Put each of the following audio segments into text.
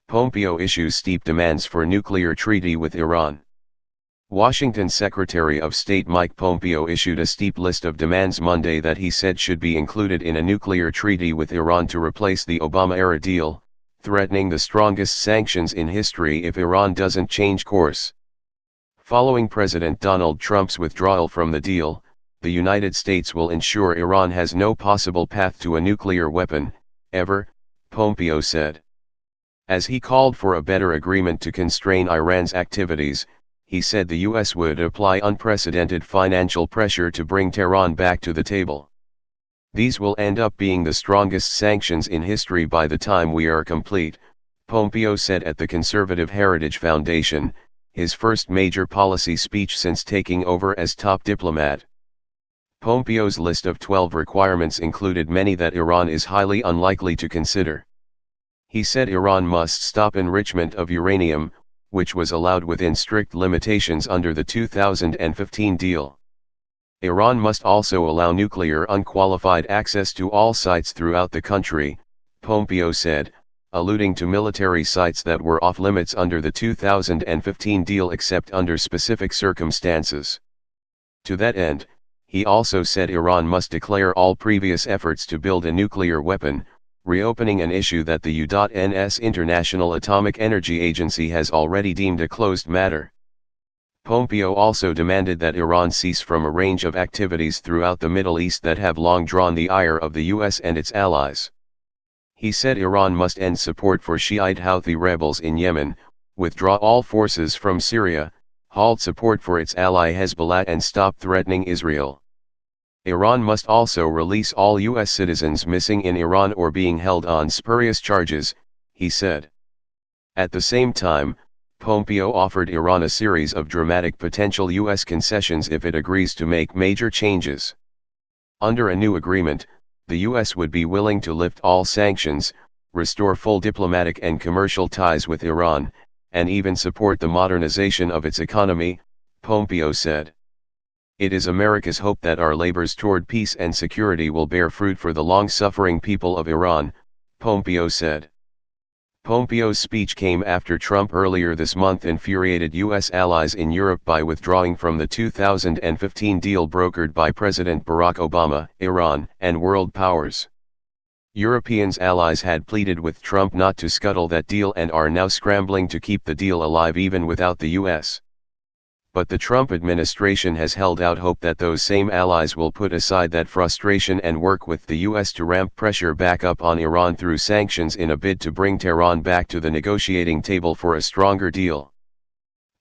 Pompeo issues steep demands for nuclear treaty with Iran. Washington Secretary of State Mike Pompeo issued a steep list of demands Monday that he said should be included in a nuclear treaty with Iran to replace the Obama-era deal, threatening the strongest sanctions in history if Iran doesn't change course. Following President Donald Trump's withdrawal from the deal, the United States will ensure Iran has no possible path to a nuclear weapon, ever, Pompeo said. As he called for a better agreement to constrain Iran's activities, he said the U.S. would apply unprecedented financial pressure to bring Tehran back to the table. These will end up being the strongest sanctions in history by the time we are complete, Pompeo said at the Conservative Heritage Foundation, his first major policy speech since taking over as top diplomat. Pompeo's list of 12 requirements included many that Iran is highly unlikely to consider. He said Iran must stop enrichment of uranium, which was allowed within strict limitations under the 2015 deal. Iran must also allow nuclear unqualified access to all sites throughout the country, Pompeo said, alluding to military sites that were off-limits under the 2015 deal except under specific circumstances. To that end, he also said Iran must declare all previous efforts to build a nuclear weapon, reopening an issue that the U.N.'s International Atomic Energy Agency has already deemed a closed matter. Pompeo also demanded that Iran cease from a range of activities throughout the Middle East that have long drawn the ire of the U.S. and its allies. He said Iran must end support for Shiite Houthi rebels in Yemen, withdraw all forces from Syria, halt support for its ally Hezbollah and stop threatening Israel. Iran must also release all U.S. citizens missing in Iran or being held on spurious charges, he said. At the same time, Pompeo offered Iran a series of dramatic potential U.S. concessions if it agrees to make major changes. Under a new agreement, the U.S. would be willing to lift all sanctions, restore full diplomatic and commercial ties with Iran, and even support the modernization of its economy, Pompeo said. It is America's hope that our labors toward peace and security will bear fruit for the long-suffering people of Iran, Pompeo said. Pompeo's speech came after Trump earlier this month infuriated U.S. allies in Europe by withdrawing from the 2015 deal brokered by President Barack Obama, Iran, and world powers. Europeans' allies had pleaded with Trump not to scuttle that deal and are now scrambling to keep the deal alive even without the U.S. But the Trump administration has held out hope that those same allies will put aside that frustration and work with the U.S. to ramp pressure back up on Iran through sanctions in a bid to bring Tehran back to the negotiating table for a stronger deal.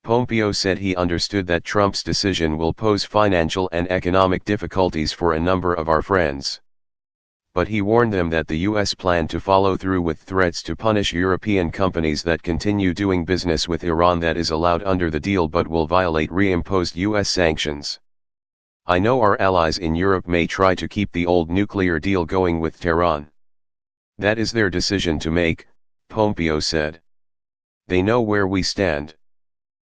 Pompeo said he understood that Trump's decision will pose financial and economic difficulties for a number of our friends. But he warned them that the U.S. planned to follow through with threats to punish European companies that continue doing business with Iran that is allowed under the deal but will violate reimposed U.S. sanctions. I know our allies in Europe may try to keep the old nuclear deal going with Tehran. That is their decision to make, Pompeo said. They know where we stand.